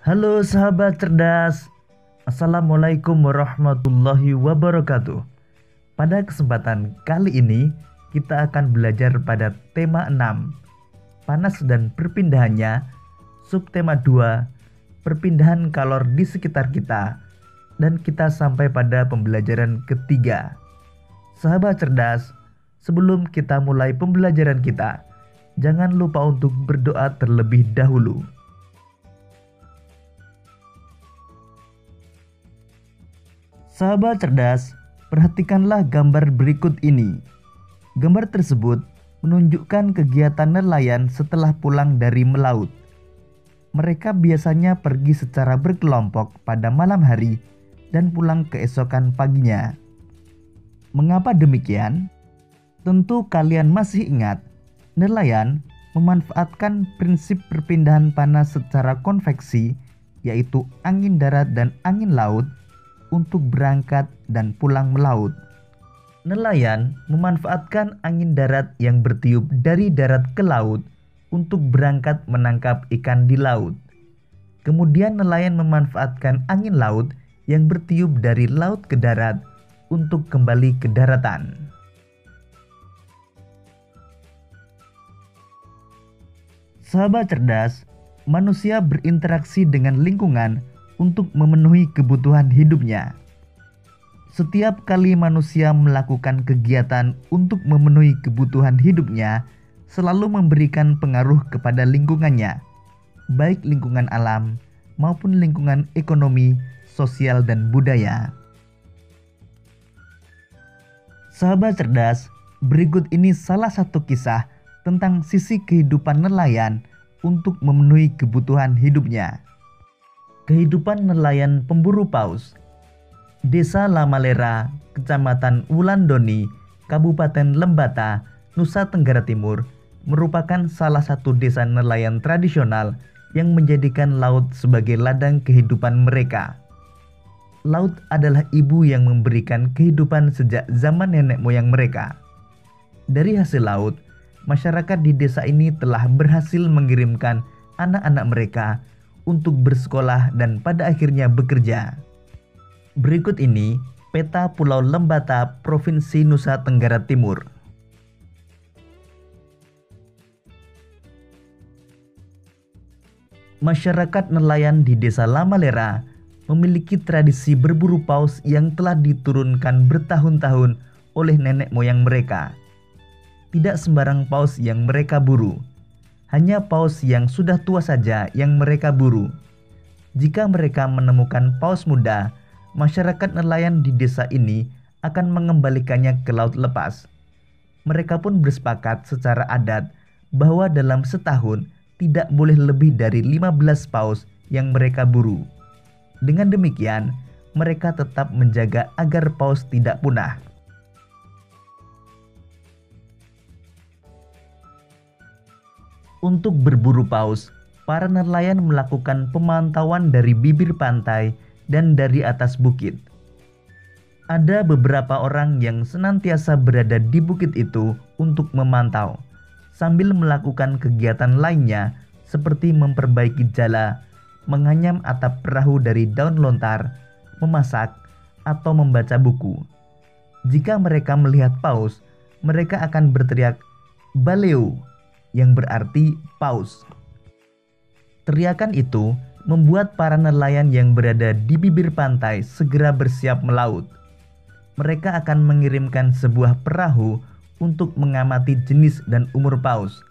Halo sahabat cerdas, Assalamualaikum warahmatullahi wabarakatuh. Pada kesempatan kali ini, kita akan belajar pada tema 6, panas dan perpindahannya, subtema 2, perpindahan kalor di sekitar kita, dan kita sampai pada pembelajaran ketiga. Sahabat cerdas, sebelum kita mulai pembelajaran kita, jangan lupa untuk berdoa terlebih dahulu. Sahabat cerdas, perhatikanlah gambar berikut ini. Gambar tersebut menunjukkan kegiatan nelayan setelah pulang dari melaut. Mereka biasanya pergi secara berkelompok pada malam hari dan pulang keesokan paginya. Mengapa demikian? Tentu kalian masih ingat, nelayan memanfaatkan prinsip perpindahan panas secara konveksi, yaitu angin darat dan angin laut, untuk berangkat dan pulang melaut. Nelayan memanfaatkan angin darat yang bertiup dari darat ke laut untuk berangkat menangkap ikan di laut. Kemudian nelayan memanfaatkan angin laut yang bertiup dari laut ke darat untuk kembali ke daratan. Sahabat cerdas, manusia berinteraksi dengan lingkungan untuk memenuhi kebutuhan hidupnya. Setiap kali manusia melakukan kegiatan untuk memenuhi kebutuhan hidupnya, selalu memberikan pengaruh kepada lingkungannya, baik lingkungan alam maupun lingkungan ekonomi, sosial, dan budaya. Sahabat cerdas, berikut ini salah satu kisah tentang sisi kehidupan nelayan untuk memenuhi kebutuhan hidupnya. Kehidupan nelayan pemburu paus. Desa Lamalera, Kecamatan Wulandoni, Kabupaten Lembata, Nusa Tenggara Timur, merupakan salah satu desa nelayan tradisional yang menjadikan laut sebagai ladang kehidupan mereka. Laut adalah ibu yang memberikan kehidupan sejak zaman nenek moyang mereka. Dari hasil laut, masyarakat di desa ini telah berhasil mengirimkan anak-anak mereka untuk bersekolah dan pada akhirnya bekerja. Berikut ini peta Pulau Lembata, Provinsi Nusa Tenggara Timur. Masyarakat nelayan di Desa Lamalera memiliki tradisi berburu paus yang telah diturunkan bertahun-tahun oleh nenek moyang mereka. Tidak sembarang paus yang mereka buru. Hanya paus yang sudah tua saja yang mereka buru. Jika mereka menemukan paus muda, masyarakat nelayan di desa ini akan mengembalikannya ke laut lepas. Mereka pun bersepakat secara adat bahwa dalam setahun tidak boleh lebih dari 15 paus yang mereka buru. Dengan demikian, mereka tetap menjaga agar paus tidak punah. Untuk berburu paus, para nelayan melakukan pemantauan dari bibir pantai dan dari atas bukit. Ada beberapa orang yang senantiasa berada di bukit itu untuk memantau, sambil melakukan kegiatan lainnya seperti memperbaiki jala, menganyam atap perahu dari daun lontar, memasak, atau membaca buku. Jika mereka melihat paus, mereka akan berteriak, "Baleo!" yang berarti paus. Teriakan itu membuat para nelayan yang berada di bibir pantai segera bersiap melaut. Mereka akan mengirimkan sebuah perahu untuk mengamati jenis dan umur paus.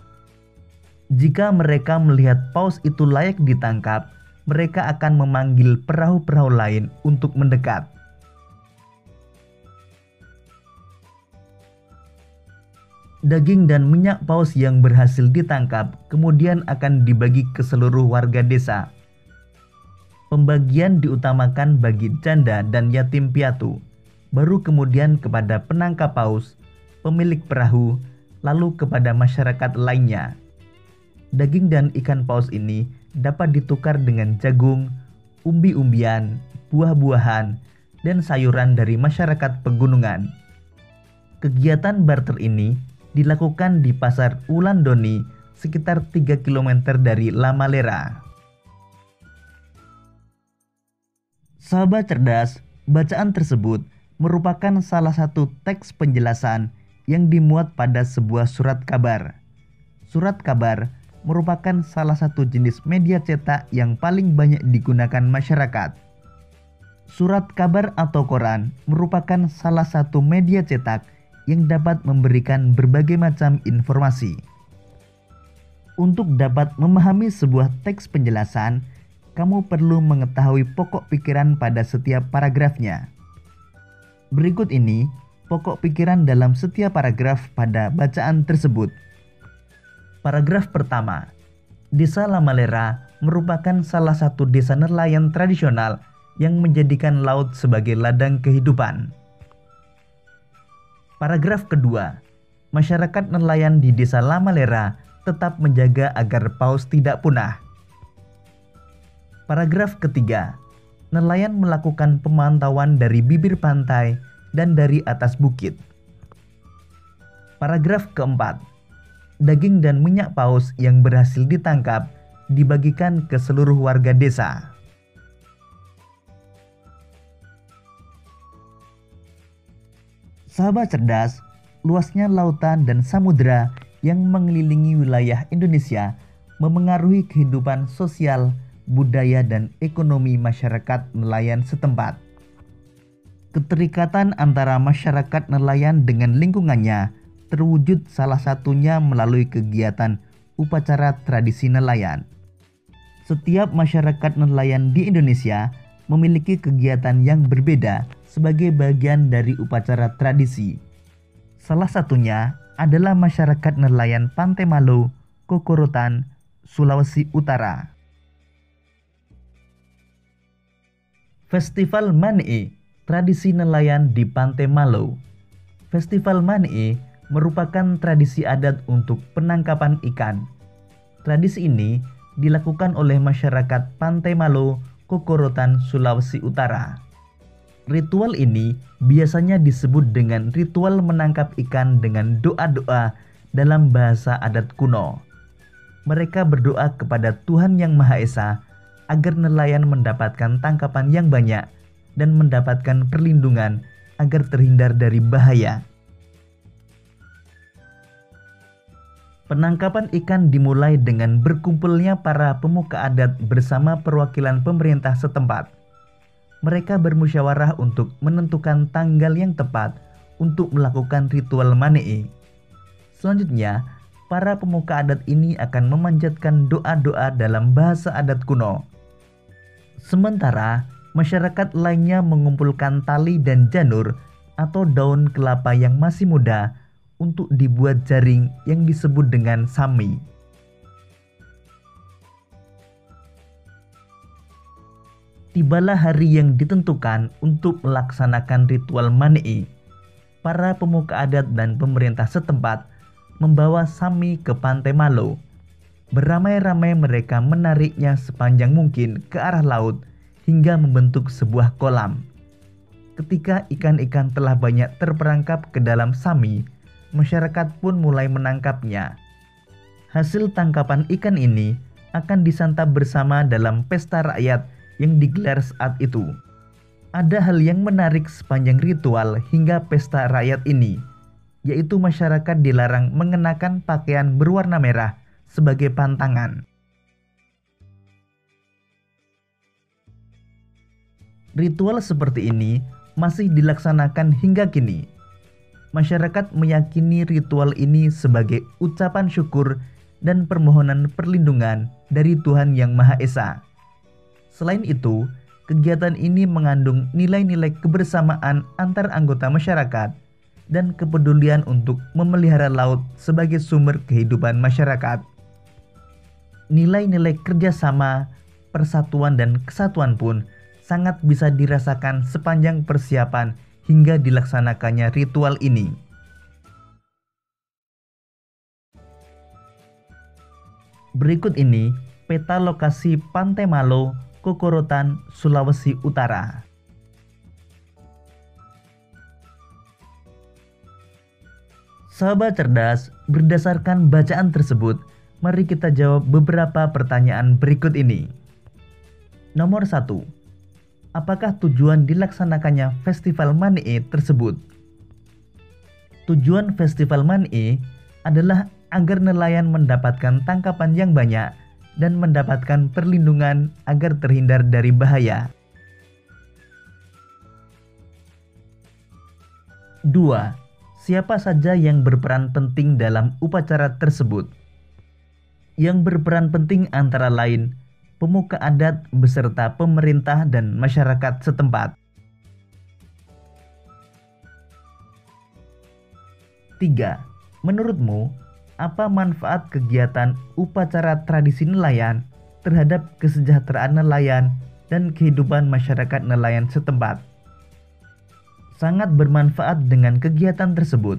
Jika mereka melihat paus itu layak ditangkap, mereka akan memanggil perahu-perahu lain untuk mendekat. Daging dan minyak paus yang berhasil ditangkap kemudian akan dibagi ke seluruh warga desa. Pembagian diutamakan bagi janda dan yatim piatu, baru kemudian kepada penangkap paus, pemilik perahu, lalu kepada masyarakat lainnya. Daging dan ikan paus ini dapat ditukar dengan jagung, umbi-umbian, buah-buahan, dan sayuran dari masyarakat pegunungan. Kegiatan barter ini dilakukan di Pasar Wulandoni sekitar 3 km dari Lamalera. Sahabat cerdas, bacaan tersebut merupakan salah satu teks penjelasan yang dimuat pada sebuah surat kabar. Surat kabar merupakan salah satu jenis media cetak yang paling banyak digunakan masyarakat. Surat kabar atau koran merupakan salah satu media cetak yang dapat memberikan berbagai macam informasi. Untuk dapat memahami sebuah teks penjelasan, kamu perlu mengetahui pokok pikiran pada setiap paragrafnya. Berikut ini pokok pikiran dalam setiap paragraf pada bacaan tersebut. Paragraf pertama, Desa Lamalera merupakan salah satu desa nelayan tradisional yang menjadikan laut sebagai ladang kehidupan. Paragraf kedua, masyarakat nelayan di Desa Lamalera tetap menjaga agar paus tidak punah. Paragraf ketiga, nelayan melakukan pemantauan dari bibir pantai dan dari atas bukit. Paragraf keempat, daging dan minyak paus yang berhasil ditangkap dibagikan ke seluruh warga desa. Sahabat cerdas, luasnya lautan dan samudera yang mengelilingi wilayah Indonesia memengaruhi kehidupan sosial, budaya, dan ekonomi masyarakat nelayan setempat. Keterikatan antara masyarakat nelayan dengan lingkungannya terwujud salah satunya melalui kegiatan upacara tradisi nelayan. Setiap masyarakat nelayan di Indonesia memiliki kegiatan yang berbeda sebagai bagian dari upacara tradisi. Salah satunya adalah masyarakat nelayan Pantai Malo, Kokorotan, Sulawesi Utara. Festival Man'e, tradisi nelayan di Pantai Malo. Festival Man'e merupakan tradisi adat untuk penangkapan ikan. Tradisi ini dilakukan oleh masyarakat Pantai Malo, Kokorotan, Sulawesi Utara. Ritual ini biasanya disebut dengan ritual menangkap ikan dengan doa-doa dalam bahasa adat kuno. Mereka berdoa kepada Tuhan Yang Maha Esa agar nelayan mendapatkan tangkapan yang banyak dan mendapatkan perlindungan agar terhindar dari bahaya. Penangkapan ikan dimulai dengan berkumpulnya para pemuka adat bersama perwakilan pemerintah setempat. Mereka bermusyawarah untuk menentukan tanggal yang tepat untuk melakukan ritual Man'e. Selanjutnya, para pemuka adat ini akan memanjatkan doa-doa dalam bahasa adat kuno. Sementara, masyarakat lainnya mengumpulkan tali dan janur atau daun kelapa yang masih muda untuk dibuat jaring yang disebut dengan sami. Tibalah hari yang ditentukan untuk melaksanakan ritual Man'e. Para pemuka adat dan pemerintah setempat membawa sami ke Pantai Malo. Beramai-ramai mereka menariknya sepanjang mungkin ke arah laut hingga membentuk sebuah kolam. Ketika ikan-ikan telah banyak terperangkap ke dalam sami, masyarakat pun mulai menangkapnya. Hasil tangkapan ikan ini akan disantap bersama dalam pesta rakyat yang digelar saat itu. Ada hal yang menarik sepanjang ritual hingga pesta rakyat ini, yaitu masyarakat dilarang mengenakan pakaian berwarna merah sebagai pantangan. Ritual seperti ini masih dilaksanakan hingga kini. Masyarakat meyakini ritual ini sebagai ucapan syukur dan permohonan perlindungan dari Tuhan Yang Maha Esa. Selain itu, kegiatan ini mengandung nilai-nilai kebersamaan antar anggota masyarakat dan kepedulian untuk memelihara laut sebagai sumber kehidupan masyarakat. Nilai-nilai kerjasama, persatuan, dan kesatuan pun sangat bisa dirasakan sepanjang persiapan hingga dilaksanakannya ritual ini. Berikut ini peta lokasi Pantai Malo, Kokorotan, Sulawesi Utara. Sahabat cerdas, berdasarkan bacaan tersebut, mari kita jawab beberapa pertanyaan berikut ini. Nomor 1. Apakah tujuan dilaksanakannya Festival Mani tersebut? Tujuan Festival Mani adalah agar nelayan mendapatkan tangkapan yang banyak dan mendapatkan perlindungan agar terhindar dari bahaya. 2. Siapa saja yang berperan penting dalam upacara tersebut? Yang berperan penting antara lain pemuka adat beserta pemerintah dan masyarakat setempat. 3. Menurutmu, apa manfaat kegiatan upacara tradisi nelayan terhadap kesejahteraan nelayan dan kehidupan masyarakat nelayan setempat? Sangat bermanfaat dengan kegiatan tersebut.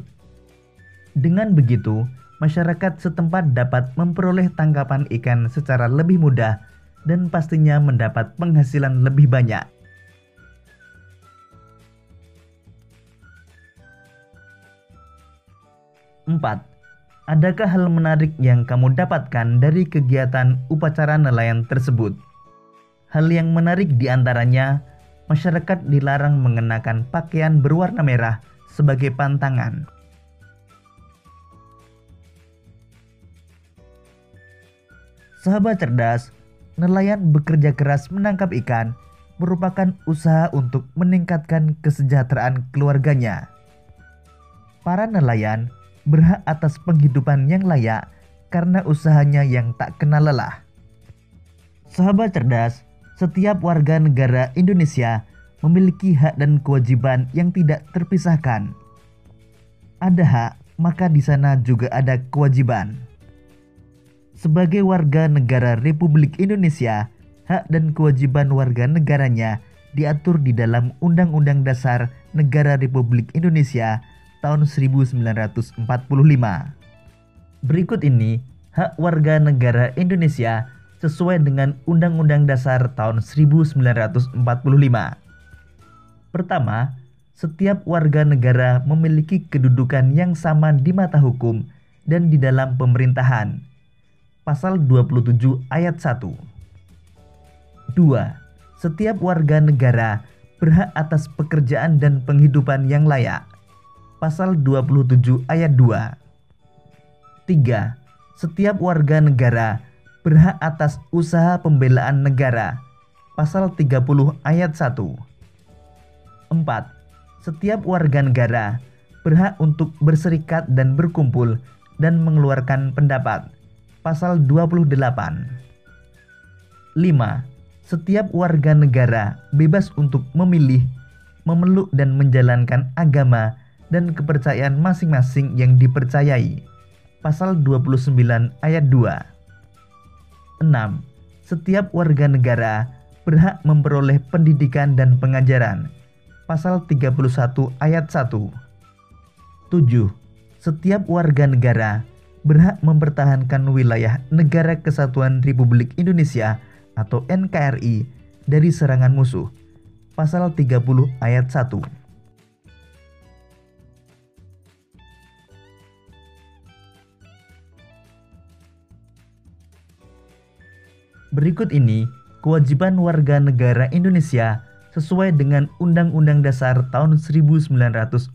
Dengan begitu, masyarakat setempat dapat memperoleh tangkapan ikan secara lebih mudah dan pastinya mendapat penghasilan lebih banyak. 4. Adakah hal menarik yang kamu dapatkan dari kegiatan upacara nelayan tersebut? Hal yang menarik diantaranya, masyarakat dilarang mengenakan pakaian berwarna merah sebagai pantangan. Sahabat cerdas, nelayan bekerja keras menangkap ikan merupakan usaha untuk meningkatkan kesejahteraan keluarganya. Para nelayan berhak atas penghidupan yang layak karena usahanya yang tak kenal lelah. Sahabat cerdas, setiap warga negara Indonesia memiliki hak dan kewajiban yang tidak terpisahkan. Ada hak, maka di sana juga ada kewajiban. Sebagai warga negara Republik Indonesia, hak dan kewajiban warga negaranya diatur di dalam Undang-Undang Dasar Negara Republik Indonesia tahun 1945. Berikut ini hak warga negara Indonesia sesuai dengan Undang-Undang Dasar tahun 1945. Pertama, setiap warga negara memiliki kedudukan yang sama di mata hukum dan di dalam pemerintahan. Pasal 27 ayat 1. 2. Setiap warga negara berhak atas pekerjaan dan penghidupan yang layak. Pasal 27 ayat 2. 3. Setiap warga negara berhak atas usaha pembelaan negara. Pasal 30 ayat 1. 4. Setiap warga negara berhak untuk berserikat dan berkumpul dan mengeluarkan pendapat. Pasal 28. 5. Setiap warga negara bebas untuk memilih, memeluk dan menjalankan agama dan kepercayaan masing-masing yang dipercayai. Pasal 29 ayat 2. 6. Setiap warga negara berhak memperoleh pendidikan dan pengajaran. Pasal 31 ayat 1. 7. Setiap warga negara berhak mempertahankan wilayah Negara Kesatuan Republik Indonesia atau NKRI dari serangan musuh. Pasal 30 ayat 1. Berikut ini kewajiban warga negara Indonesia sesuai dengan Undang-Undang Dasar tahun 1945.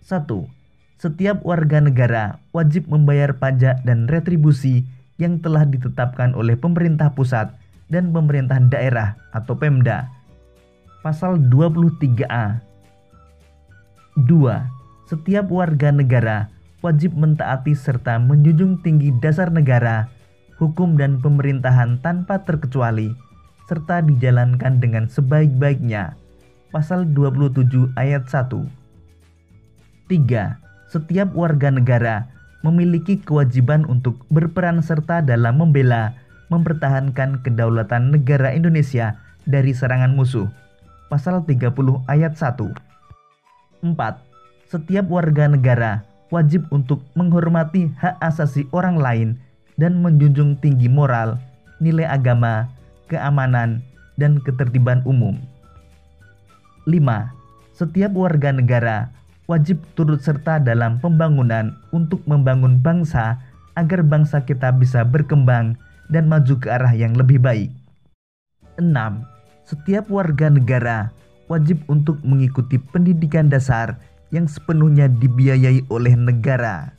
1. Setiap warga negara wajib membayar pajak dan retribusi yang telah ditetapkan oleh pemerintah pusat dan pemerintah daerah atau Pemda. Pasal 23A. 2. Setiap warga negara wajib mentaati serta menjunjung tinggi dasar negara, hukum dan pemerintahan tanpa terkecuali, serta dijalankan dengan sebaik-baiknya. Pasal 27 ayat 1. 3. Setiap warga negara memiliki kewajiban untuk berperan serta dalam membela, mempertahankan kedaulatan negara Indonesia dari serangan musuh. Pasal 30 ayat 1. 4. Setiap warga negara wajib untuk menghormati hak asasi orang lain dan menjunjung tinggi moral, nilai agama, keamanan, dan ketertiban umum. 5. Setiap warga negara wajib turut serta dalam pembangunan untuk membangun bangsa agar bangsa kita bisa berkembang dan maju ke arah yang lebih baik. 6. setiap warga negara wajib untuk mengikuti pendidikan dasar yang sepenuhnya dibiayai oleh negara.